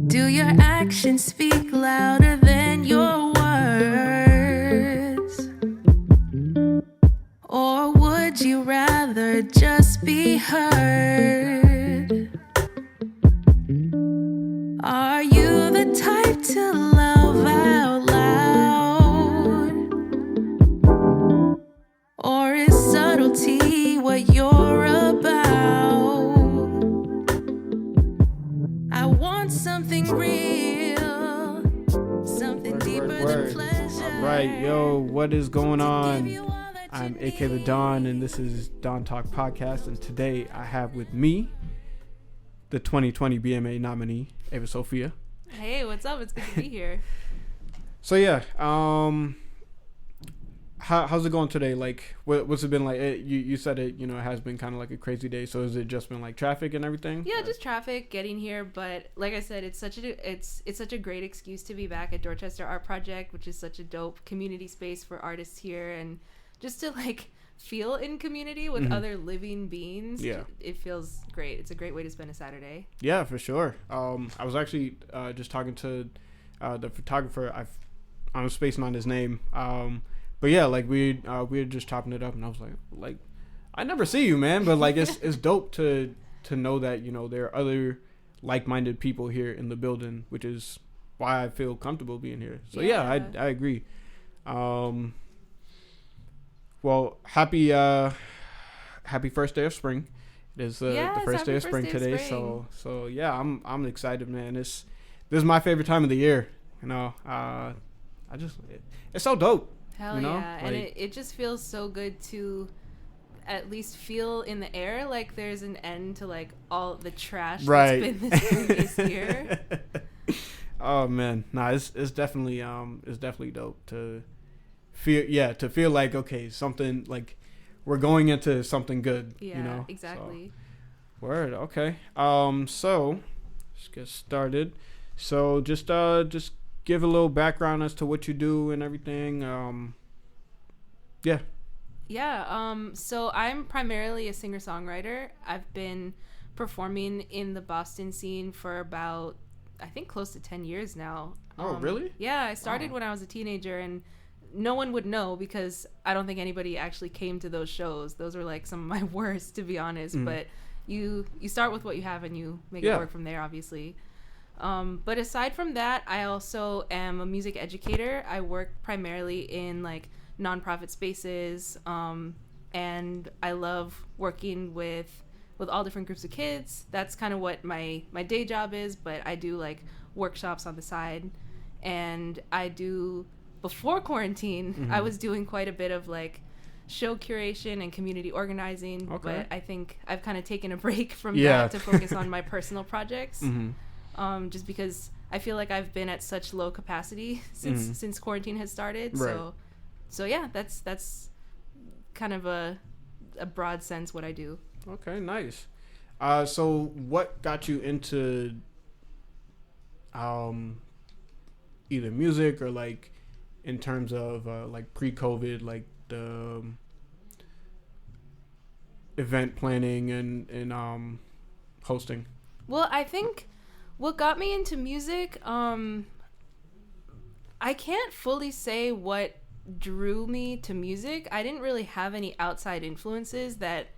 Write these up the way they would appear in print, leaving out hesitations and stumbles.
Do your actions speak louder than your words? Or would you rather just be heard? Are you the type to love out loud? Or is subtlety what you're about? I want something real, something deeper than pleasure. All right, yo, what is going on? I'm AK the Don, and this is Don Talk Podcast. And today I have with me the 2020 BMA nominee, Ava Sophia. Hey, what's up? It's good to be here. So yeah, how's it going today? Like, what's it been like? You said it, it has been kind of like a crazy day. So has it just been like traffic and everything? Yeah, just traffic getting here. But like I said, it's such a great excuse to be back at Dorchester Art Project, which is such a dope community space for artists here, and just to like feel in community with other living beings. Yeah, it feels great. It's a great way to spend a Saturday. Yeah, for sure. I was actually just talking to the photographer. I'm spacing on his name. But yeah, like we were just chopping it up, and I was like I never see you, man, but like it's dope to know that there are other like-minded people here in the building, which is why I feel comfortable being here. So yeah, I agree. Well, happy first day of spring. It is the first day of spring today. So yeah, I'm excited, man. This is my favorite time of the year. It's so dope. Hell yeah. And it just feels so good to at least feel in the air like there's an end to like all the trash that's been this previous year. Oh man, it's definitely dope to feel like, okay, something like we're going into something good. Yeah, exactly. So, word. Okay. So let's get started. So just give a little background as to what you do and everything. So I'm primarily a singer-songwriter. I've been performing in the Boston scene for about, I think, close to 10 years now. Oh, really? Yeah, I started when I was a teenager, and no one would know because I don't think anybody actually came to those shows. Those were like some of my worst, to be honest. But you start with what you have and you make it work from there, obviously. But aside from that, I also am a music educator. I work primarily in like nonprofit spaces, and I love working with all different groups of kids. That's kind of what my day job is, but I do like workshops on the side, and I do, before quarantine, I was doing quite a bit of like show curation and community organizing, but I think I've kind of taken a break from that to focus on my personal projects. Just because I feel like I've been at such low capacity since quarantine has started. Right. So yeah, that's kind of a broad sense what I do. Okay, nice. So what got you into either music or like in terms of like pre-COVID, like the event planning and hosting? Well, I think what got me into music, I can't fully say what drew me to music. I didn't really have any outside influences that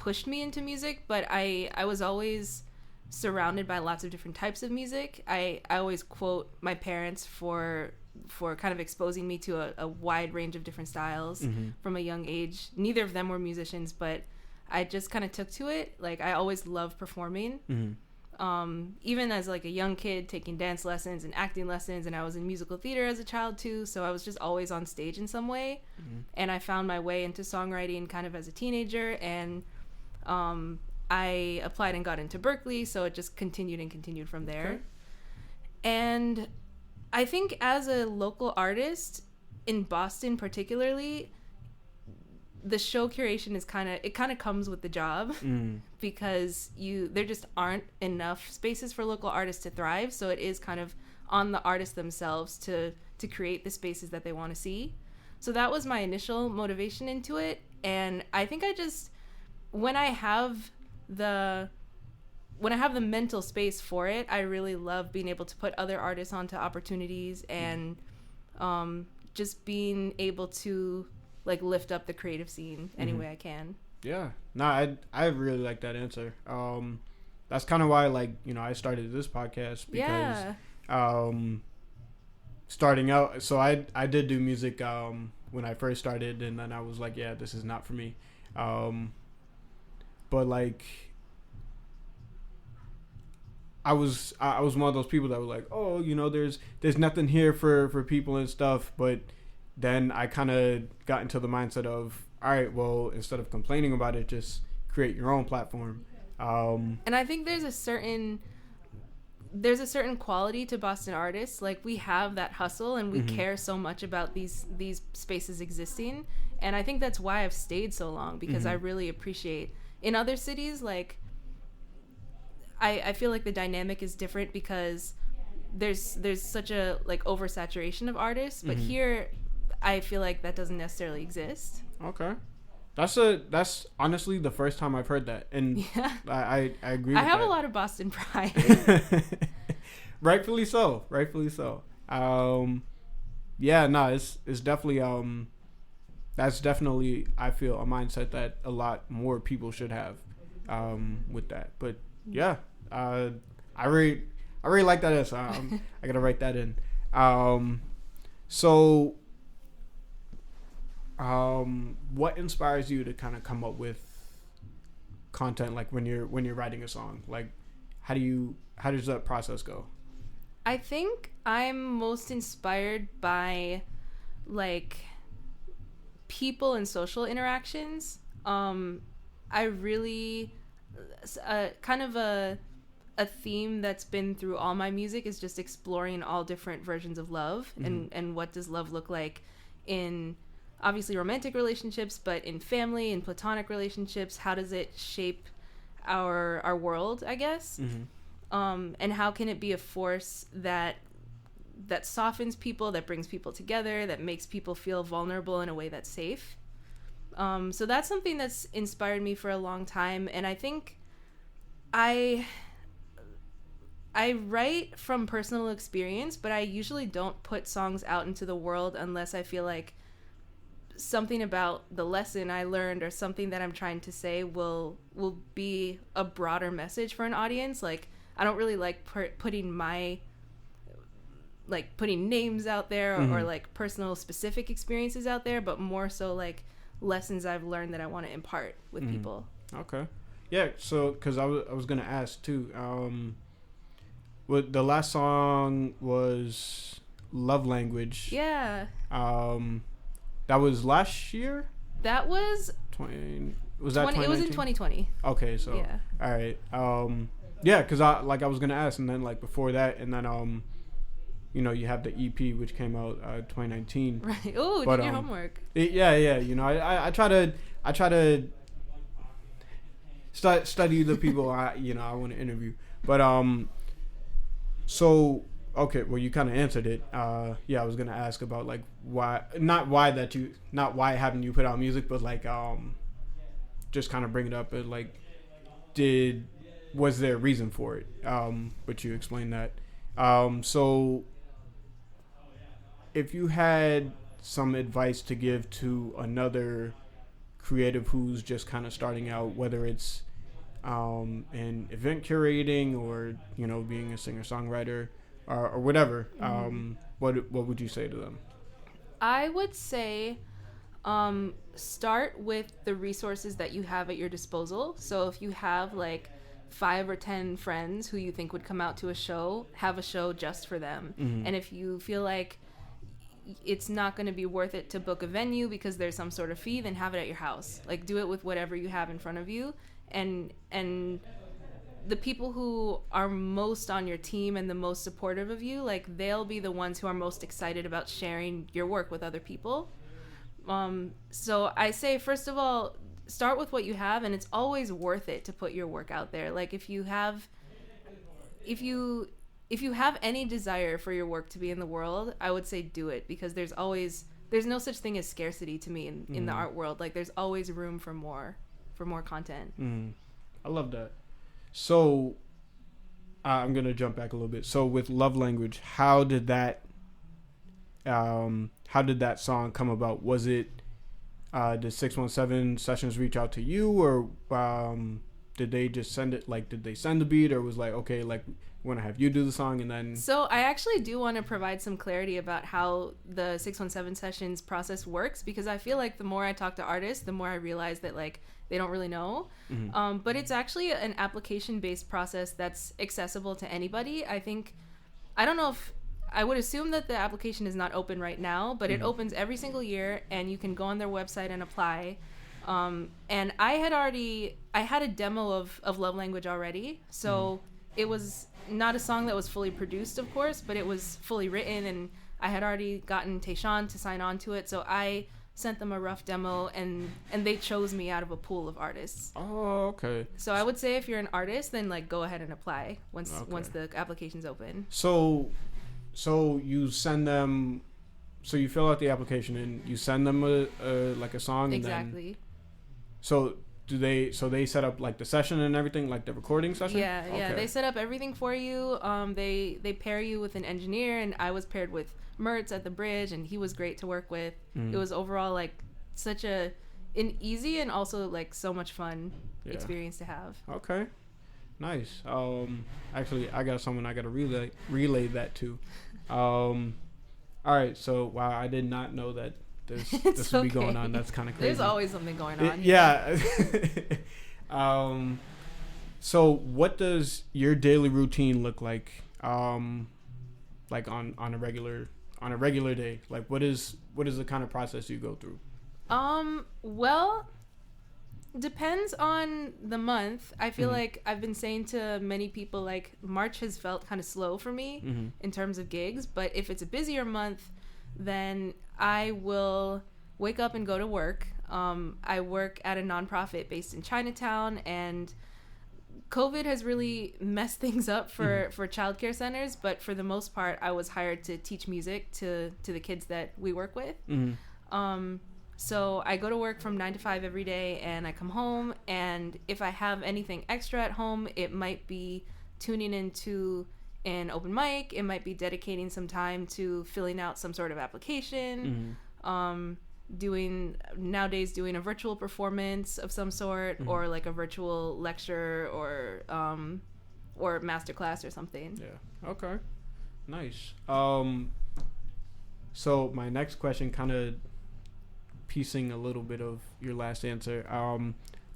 pushed me into music, but I was always surrounded by lots of different types of music. I always quote my parents for kind of exposing me to a wide range of different styles from a young age. Neither of them were musicians, but I just kind of took to it. Like, I always loved performing. Even as like a young kid, taking dance lessons and acting lessons, and I was in musical theater as a child too, so I was just always on stage in some way. And I found my way into songwriting kind of as a teenager, and I applied and got into Berkeley, so it just continued from there. Okay. And I think as a local artist in Boston particularly, the show curation is kind of comes with the job because there just aren't enough spaces for local artists to thrive. So it is kind of on the artists themselves to create the spaces that they want to see. So that was my initial motivation into it. And I think when I have the mental space for it, I really love being able to put other artists onto opportunities and just being able to like lift up the creative scene any way I can. Yeah. No, I really like that answer. That's kind of why, like, you know, I started this podcast because starting out, so I did do music when I first started, and then I was like, yeah, this is not for me. But like I was one of those people that were like, oh, you know, there's nothing here for people and stuff. But then I kind of got into the mindset of, all right, well, instead of complaining about it, just create your own platform. And I think there's a certain quality to Boston artists. Like, we have that hustle and we care so much about these spaces existing. And I think that's why I've stayed so long, because I really appreciate in other cities, like, I feel like the dynamic is different because there's such a like oversaturation of artists, but here I feel like that doesn't necessarily exist. Okay. That's honestly the first time I've heard that, and yeah. I agree with I have that. a lot of Boston pride. Rightfully so. Yeah, no, it's definitely that's definitely, I feel, a mindset that a lot more people should have with that. But yeah, I really like that answer. I gotta write that in. So what inspires you to kind of come up with content, like when you're writing a song? Like, how does that process go? I think I'm most inspired by like people and social interactions. I really kind of a theme that's been through all my music is just exploring all different versions of love and what does love look like in obviously romantic relationships, but in family and platonic relationships. How does it shape our world, I guess? And how can it be a force that softens people, that brings people together, that makes people feel vulnerable in a way that's safe? So that's something that's inspired me for a long time. And I think I write from personal experience, but I usually don't put songs out into the world unless I feel like something about the lesson I learned or something that I'm trying to say will be a broader message for an audience. Like, I don't really like putting names out there or like personal specific experiences out there, but more so like lessons I've learned that I want to impart with people. Okay. Yeah. So, cause I was going to ask too, what the last song was Love Language. Yeah. That was last year? That was 20. Was that 2019? It was in 2020. Okay, so yeah. All right. Yeah, because I was gonna ask, and then like before that, and then you know, you have the EP which came out 2019. Right. Oh, did your homework? Yeah. You know, I try to study the people I want to interview, but so. Okay, well, you kind of answered it. Yeah, I was gonna ask about like not why haven't you put out music, but like just kind of bring it up. But like, was there a reason for it? But you explained that. So if you had some advice to give to another creative who's just kind of starting out, whether it's in event curating or, you know, being a singer-songwriter or whatever, what would you say to them? I would say start with the resources that you have at your disposal. So if you have like 5 or 10 friends who you think would come out to a show, have a show just for them. And if you feel like it's not going to be worth it to book a venue because there's some sort of fee, then have it at your house. Like, do it with whatever you have in front of you. And the people who are most on your team and the most supportive of you, like, they'll be the ones who are most excited about sharing your work with other people. So I say, first of all, start with what you have, and it's always worth it to put your work out there. Like if you have any desire for your work to be in the world, I would say do it, because there's no such thing as scarcity to me in the art world. Like there's always room for more content. I love that. So I'm gonna jump back a little bit. So with Love Language, how did that song come about? Was it did 617 Sessions reach out to you, or did they just send it? Like, did they send the beat, or was like, okay, like, we want to have you do the song, and then? So I actually do want to provide some clarity about how the 617 Sessions process works, because I feel like the more I talk to artists, the more I realize that like they don't really know. But it's actually an application-based process that's accessible to anybody. I don't know if I would assume that the application is not open right now, but it opens every single year, and you can go on their website and apply. And I had a demo of Love Language already, so it was not a song that was fully produced, of course, but it was fully written, and I had already gotten Tayshawn to sign on to it, so I sent them a rough demo, and they chose me out of a pool of artists. Oh, okay. So I would say if you're an artist, then like go ahead and apply once the application's open. So you send them, so you fill out the application and you send them a song. Exactly. And then, so they set up like the session and everything, like the recording session? Yeah, okay. They set up everything for you. They pair you with an engineer, and I was paired with Mertz at the bridge, and he was great to work with. It was overall like such an easy and also like so much fun experience to have. Okay. Nice. Actually, I got someone I got to relay that to. All right. So, wow, I did not know that this would be going on. That's kind of crazy. There's always something going on. Yeah. So, what does your daily routine look like? Like on a regular day. Like, what is the kind of process you go through? Well, depends on the month. I feel like I've been saying to many people, like, March has felt kind of slow for me in terms of gigs, but if it's a busier month, then I will wake up and go to work. I work at a nonprofit based in Chinatown, and COVID has really messed things up for childcare centers, but for the most part, I was hired to teach music to the kids that we work with. So I go to work from 9 to 5 every day, and I come home, and if I have anything extra at home, it might be tuning into an open mic, it might be dedicating some time to filling out some sort of application, doing a virtual performance of some sort, or like a virtual lecture or masterclass or something. Yeah. Okay. Nice. So my next question, kind of piecing a little bit of your last answer,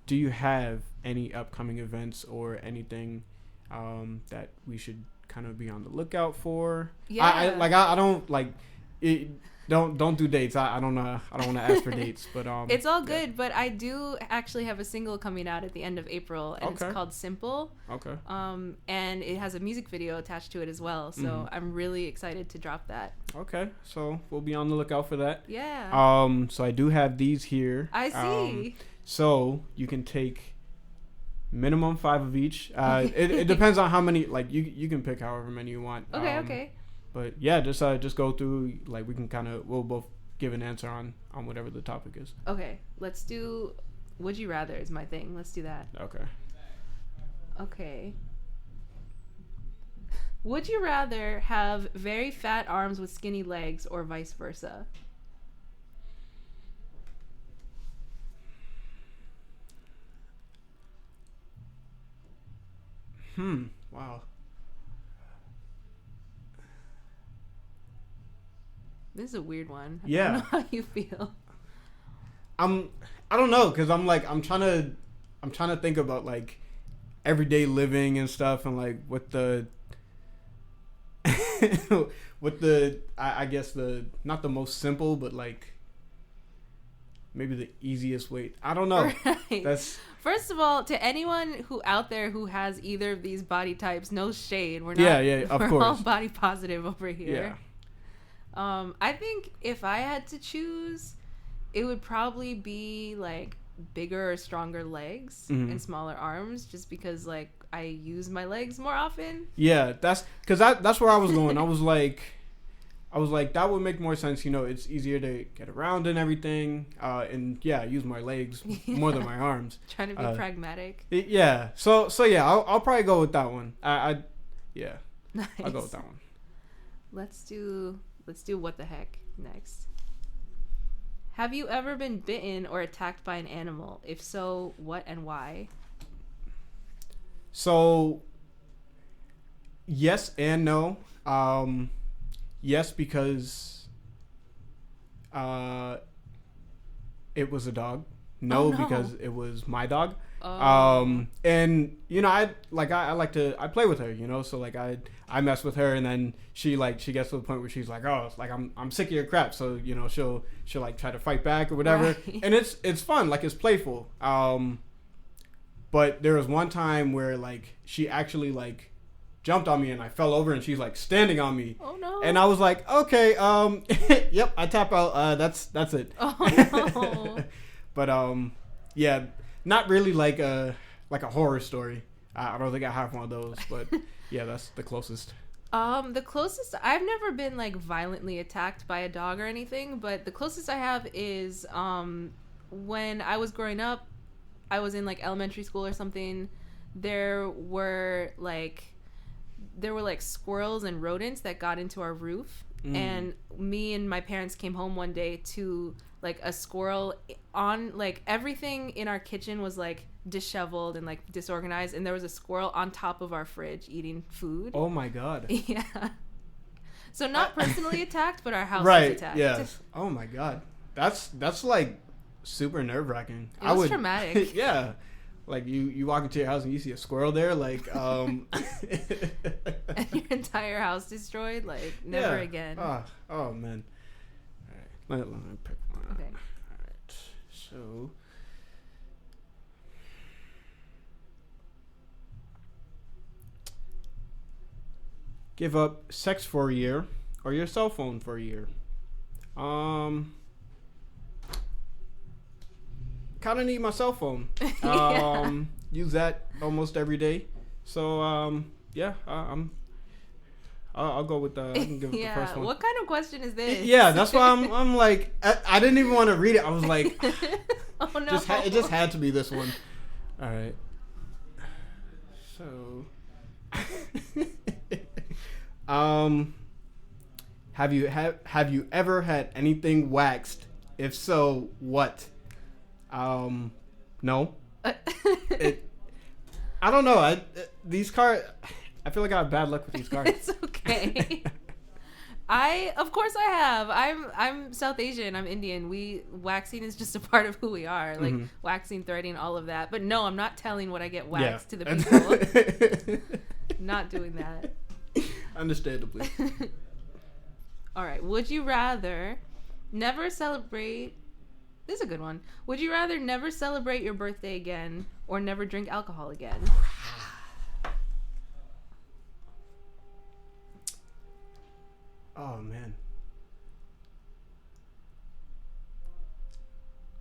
do you have any upcoming events or anything that we should kind of be on the lookout for? Yeah. I don't like it. Don't do dates. I don't know. I don't want to ask for dates, but it's all good. Yeah. But I do actually have a single coming out at the end of April, and it's called Simple. Okay. And it has a music video attached to it as well. So I'm really excited to drop that. Okay. So we'll be on the lookout for that. Yeah. So I do have these here. I see. So you can take minimum 5 of each. It depends on how many. Like you can pick however many you want. Okay. But yeah, just go through, like, we can we'll both give an answer on whatever the topic is. Okay, let's do Would You Rather is my thing. Let's do that. Okay. Would you rather have very fat arms with skinny legs, or vice versa? Wow. This is a weird one. Yeah. I don't know how you feel. I don't know, because I'm trying to think about like everyday living and stuff, and like what the I guess the not the most simple, but like maybe the easiest way. I don't know. Right. That's First of all, to anyone who out there who has either of these body types, no shade. We're not. Yeah. Of we're course. all body positive over here. Yeah. I think if I had to choose, it would probably be like bigger or stronger legs and smaller arms, just because like I use my legs more often. Yeah, that's where I was going. I was like that would make more sense. You know, it's easier to get around and everything. And yeah, I use my legs more than my arms. Trying to be pragmatic. Yeah. So yeah, I'll probably go with that one. Yeah. Nice. I'll go with that one. Let's do what the heck next. Have you ever been bitten or attacked by an animal? If so, what and why? So, yes and no. Yes, because it was a dog. No, because it was my dog. Oh. And you know, I play with her, you know, so like I mess with her, and then she gets to the point where she's like, oh, it's like I'm sick of your crap, so you know, she'll like try to fight back or whatever. Right. And it's fun, like it's playful. But there was one time where like she actually like jumped on me and I fell over and she's like standing on me. Oh no. And I was like, okay, yep, I tap out. That's it. Oh no. But yeah, not really like a horror story. I don't think I have one of those, but yeah, that's the closest. The closest, I've never been like violently attacked by a dog or anything, but the closest I have is when I was growing up, I was in like elementary school or something. There were like squirrels and rodents that got into our roof, and me and my parents came home one day to like a squirrel on, like everything in our kitchen was like disheveled and like disorganized, and there was a squirrel on top of our fridge eating food. Oh my god. Yeah. So not personally attacked, but our house was attacked. Yes. Oh my god. That's like super nerve-wracking. It was traumatic. Yeah. Like you walk into your house and you see a squirrel there, like and your entire house destroyed, like never again. Oh man. All right. Let me pick one. Okay. All right. So give up sex for a year or your cell phone for a year. Kind of need my cell phone. Use that almost every day. So yeah, I'll go with I can give it the first one. What kind of question is this? Yeah, that's why I'm like I didn't even want to read it. I was like, oh no, it just had to be this one. All right. So, have you ever had anything waxed? If so, what? No. I don't know. These cards, I feel like I have bad luck with these cards. It's okay. Of course I have. I'm South Asian. I'm Indian. Waxing is just a part of who we are. Like waxing, threading, all of that. But no, I'm not telling what I get waxed to the people. Not doing that. Understandably. All right. Would you rather never celebrate... This is a good one. Would you rather never celebrate your birthday again or never drink alcohol again? Oh man.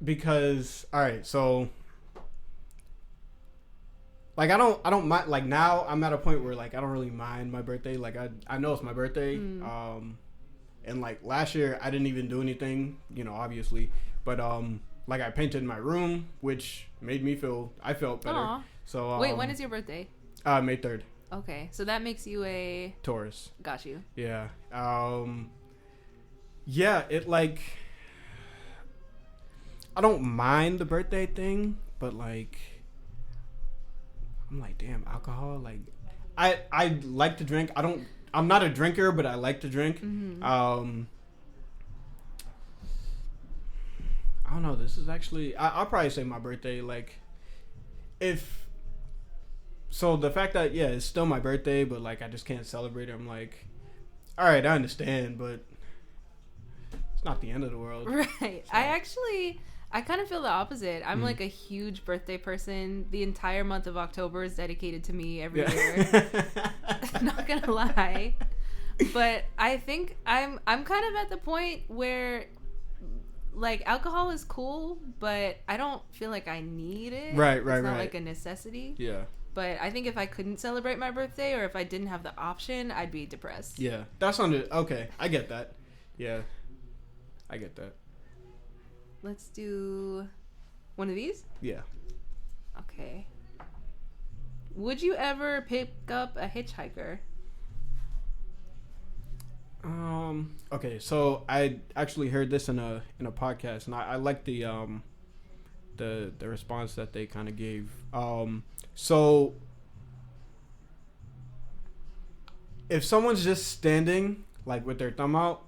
Because all right, so like I don't mind, like now I'm at a point where like I don't really mind my birthday. Like I know it's my birthday. And like last year I didn't even do anything, you know, obviously. But like I painted my room, which made me I felt better. Aww. So wait, when is your birthday? May 3rd. Okay, so that makes you a Taurus. Got you. Yeah. Yeah, it like I don't mind the birthday thing, but like I'm like, damn, alcohol, like I like to drink. I'm not a drinker, but I like to drink. I don't know. This is actually... I'll probably say my birthday. Like, if... So, the fact that, yeah, it's still my birthday, but, like, I just can't celebrate it. I'm like, all right, I understand, but it's not the end of the world. Right. So. I kind of feel the opposite. I'm, like, a huge birthday person. The entire month of October is dedicated to me every year. Not gonna lie. But I think I'm kind of at the point where... like alcohol is cool, but I don't feel like I need it. Right. It's not like a necessity. Yeah. But I think if I couldn't celebrate my birthday or if I didn't have the option, I'd be depressed. Yeah. Okay. I get that. Yeah. I get that. Let's do one of these? Yeah. Okay. Would you ever pick up a hitchhiker? Okay, so I actually heard this in a podcast, and I like the response that they kind of gave. So if someone's just standing like with their thumb out,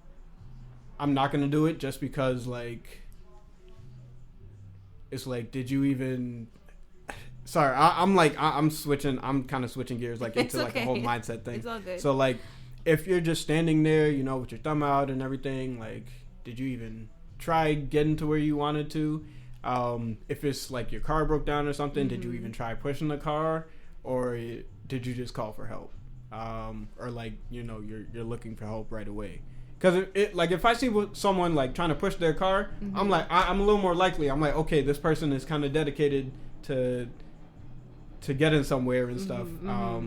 I'm not gonna do it just because like it's like, did you even? Sorry, I'm switching. I'm kind of switching gears like into like a whole mindset thing. It's all good. So like, if you're just standing there, you know, with your thumb out and everything, like, did you even try getting to where you wanted to? If it's like your car broke down or something, did you even try pushing the car, or did you just call for help? Or like, you know, you're looking for help right away. Because it like if I see someone like trying to push their car, I'm like I'm a little more likely. I'm like, okay, this person is kind of dedicated to getting somewhere and stuff. I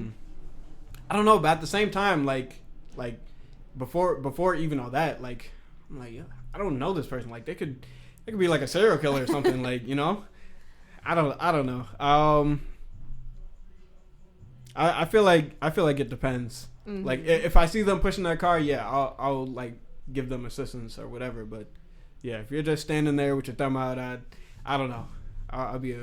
don't know, but at the same time, like before even all that, like I'm like, yeah, I don't know this person. Like they could be like a serial killer or something. Like, you know, I don't know. I feel like it depends. Like if I see them pushing their car, yeah, I'll like give them assistance or whatever. But yeah, if you're just standing there with your thumb out, I don't know. I'll be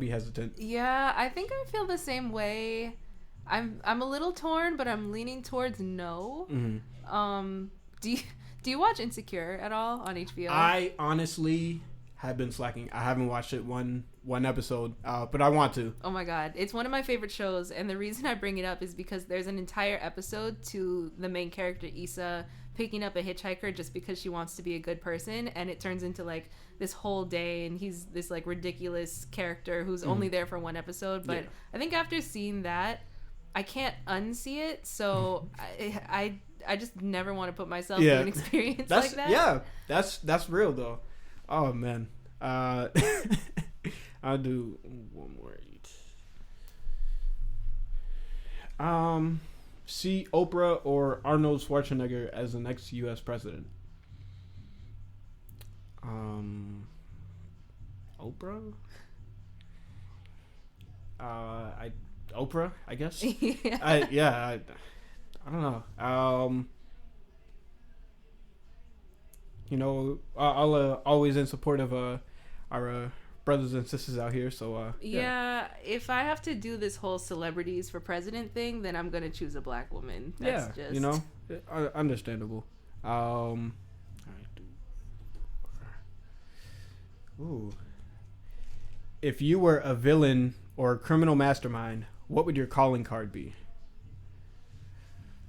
hesitant. Yeah, I think I feel the same way. I'm a little torn, but I'm leaning towards no. Do you watch Insecure at all on HBO? I honestly have been slacking. I haven't watched it one episode, but I want to. Oh my god, it's one of my favorite shows, and the reason I bring it up is because there's an entire episode to the main character Issa picking up a hitchhiker just because she wants to be a good person, and it turns into like this whole day, and he's this like ridiculous character who's only there for one episode. But I think after seeing that, I can't unsee it, so I just never want to put myself through an experience like that. Yeah, that's real though. Oh man, I'll do one more. See Oprah or Arnold Schwarzenegger as the next U.S. president. Oprah. Oprah, I guess. Yeah. I don't know. You know, I'll always in support of our brothers and sisters out here. So yeah, if I have to do this whole celebrities for president thing, then I'm gonna choose a black woman. That's just... you know, understandable. All right. Ooh. If you were a villain or a criminal mastermind, what would your calling card be?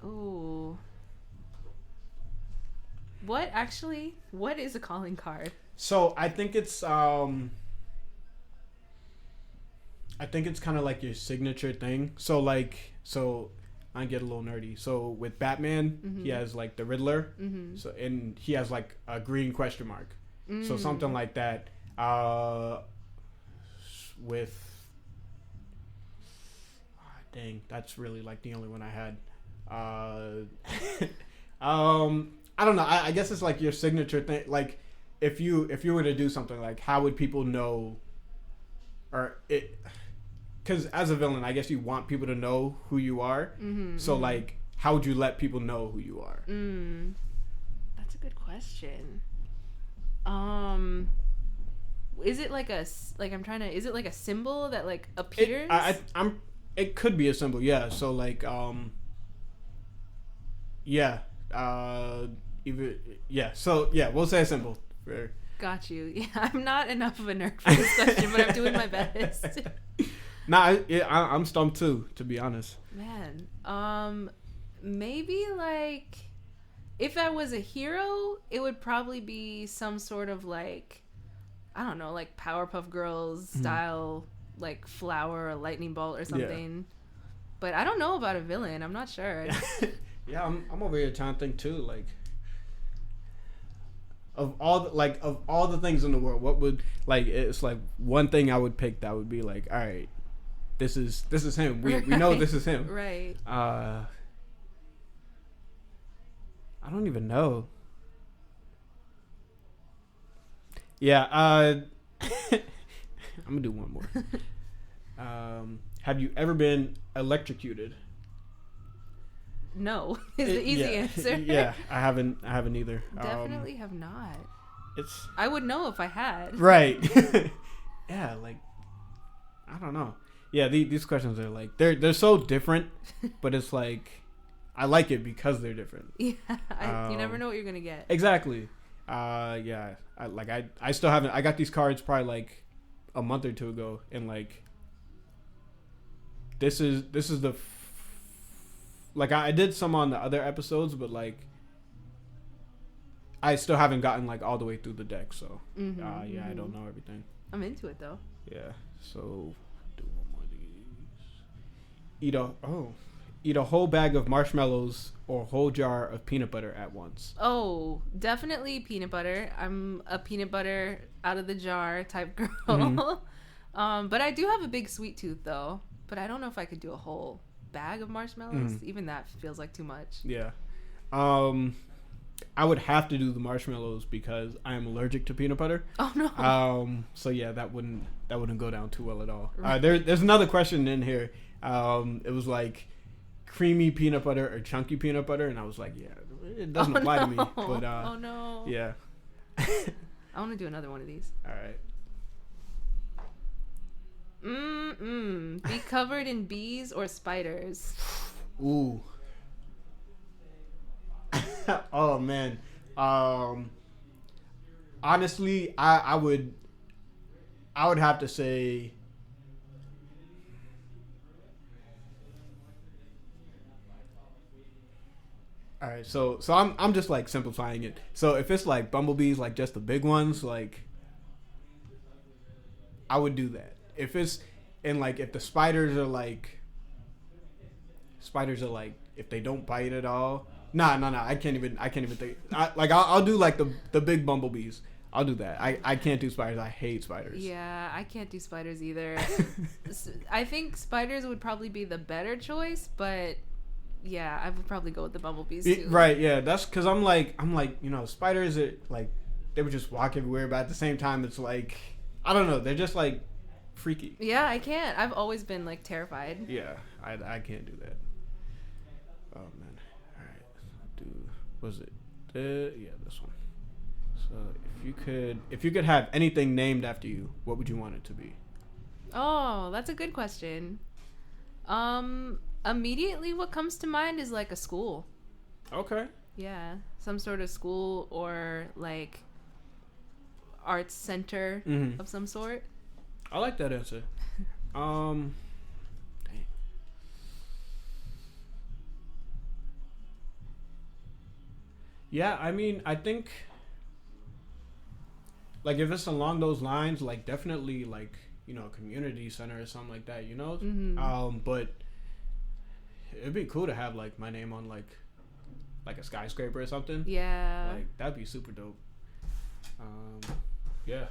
Ooh. What is a calling card? So I think it's kind of like your signature thing. So I get a little nerdy. So with Batman, he has like the Riddler. So and he has like a green question mark. So something like that. Dang, that's really like the only one I had. I don't know. I guess it's like your signature thing. Like if you were to do something, like how would people know? Or it, because as a villain, I guess you want people to know who you are. So like, how would you let people know who you are? That's a good question. Is it like is it like a symbol that like appears? It could be a symbol, yeah. So like, So yeah, we'll say a symbol. Got you. Yeah, I'm not enough of a nerd for this question, but I'm doing my best. I'm stumped too, to be honest. Man, maybe like if I was a hero, it would probably be some sort of like, I don't know, like Powerpuff Girls style, like flower or lightning bolt or something. Yeah. But I don't know about a villain. I'm not sure. Yeah, I'm over here trying to think too. Like, of all the things in the world, what would like it's like one thing I would pick that would be like, all right, this is him. We know this is him. Right. I don't even know. Yeah. I'm gonna do one more. Have you ever been electrocuted? No, is the easy answer. Yeah, I haven't either. Definitely have not. It's I would know if I had. right. Yeah, like I don't know. Yeah, these questions are like they're so different, but it's like I like it because they're different. Yeah, you never know what you're gonna get. Exactly. Yeah, I still haven't. I got these cards probably like a month or two ago, and like this is the like I did some on the other episodes, but like I still haven't gotten like all the way through the deck. So I don't know everything. I'm into it though. Yeah. So do one more of these. Eat a whole bag of marshmallows or a whole jar of peanut butter at once. Oh, definitely peanut butter. I'm a peanut butter out of the jar type girl. Mm-hmm. But I do have a big sweet tooth though. But I don't know if I could do a whole bag of marshmallows. Mm-hmm. Even that feels like too much. Yeah. I would have to do the marshmallows because I am allergic to peanut butter. Oh no. So yeah, that wouldn't go down too well at all. Right. There's another question in here. It was like creamy peanut butter or chunky peanut butter, and I was like, yeah, it doesn't apply to me. But oh no. yeah. I want to do another one of these. All right. Be covered in bees or spiders. Ooh. Oh man. Honestly, I would have to say all right, so I'm just like simplifying it. So if it's like bumblebees, like just the big ones, like I would do that. If it's and like if the spiders are like if they don't bite at all. Nah. I can't even think. I'll do like the big bumblebees. I'll do that. I can't do spiders. I hate spiders. Yeah, I can't do spiders either. I think spiders would probably be the better choice, but yeah, I would probably go with the bumblebees too. Right? Yeah, that's because I'm like spiders are like they would just walk everywhere, but at the same time it's like I don't know. They're just like freaky. Yeah, I can't. I've always been like terrified. Yeah, I can't do that. Oh man. All right. Was it? Yeah, this one. So if you could have anything named after you, what would you want it to be? Oh, that's a good question. Immediately what comes to mind is like a school. Okay. Yeah, some sort of school or like arts center of some sort. I like that answer. Dang. Yeah, I mean, I think like if it's along those lines, like definitely like community center or something like that, But it'd be cool to have like my name on like a skyscraper or something. Yeah, like that'd be super dope. Yeah.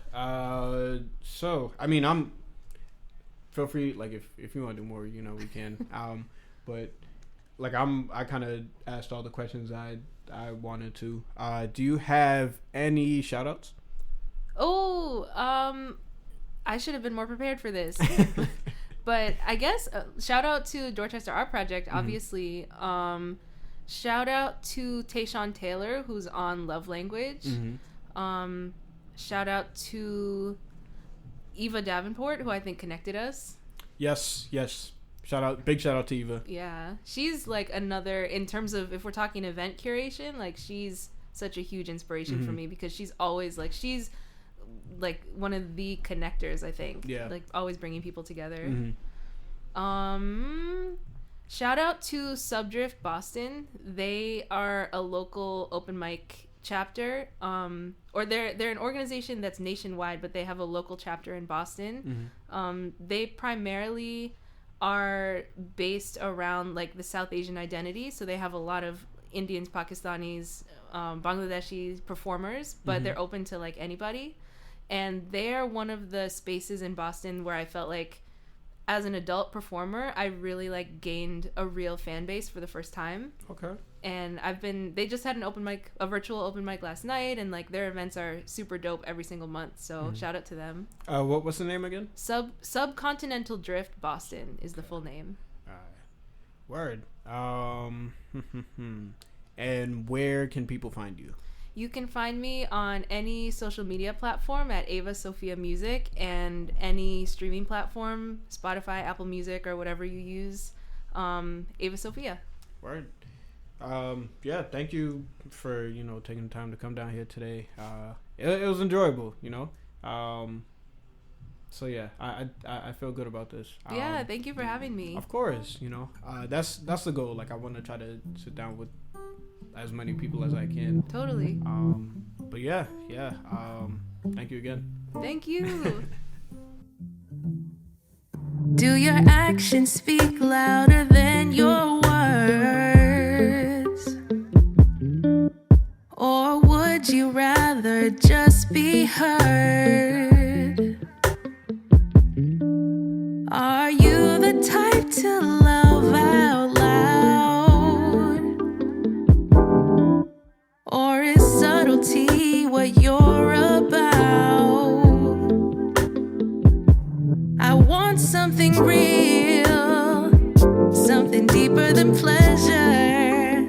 So I mean, feel free like if you want to do more, we can. But like I kind of asked all the questions I wanted to. Do you have any shout outs? Oh, I should have been more prepared for this. But I guess shout out to Dorchester Art Project, obviously. Shout out to Tayshawn Taylor, who's on Love Language. Shout out to Ava Davenport, who I think connected us. Yes. Big shout out to Eva. Yeah, she's like another, in terms of if we're talking event curation, like she's such a huge inspiration for me because she's always like one of the connectors, I think. Yeah, like always bringing people together. Shout out to Subdrift Boston. They are a local open mic chapter, or they're an organization that's nationwide, but they have a local chapter in Boston. They primarily are based around like the South Asian identity, so they have a lot of Indians, Pakistanis, Bangladeshi performers, but they're open to like anybody. And they're one of the spaces in Boston where I felt like as an adult performer, I really like gained a real fan base for the first time. Okay. And they just had a virtual open mic last night, and like their events are super dope every single month. So shout out to them. What's the name again? Subcontinental Drift Boston is the full name. Word. And where can people find you? You can find me on any social media platform at Ava Sophia Music, and any streaming platform, Spotify, Apple Music, or whatever you use, Ava Sophia. Word. Yeah, thank you for, taking the time to come down here today. It was enjoyable, So yeah, I feel good about this. Yeah, thank you for having me. Of course, that's the goal. Like, I want to try to sit down with as many people as I can. Totally. But yeah. Thank you again. Thank you. Do your actions speak louder than your words? Or would you rather just be heard? Are you the type to love out loud? Or is subtlety what you're about? I want something real, something deeper than pleasure,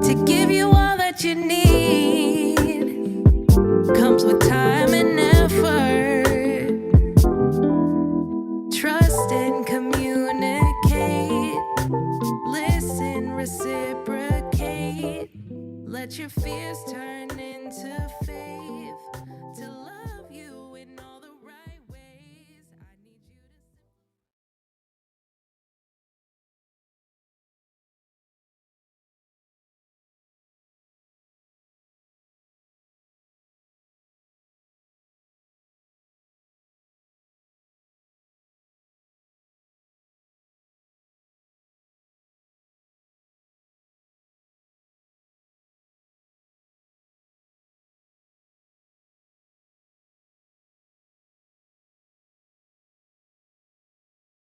to give you all that you need. Comes with time and effort. Trust and communicate. Listen, reciprocate. Let your fears turn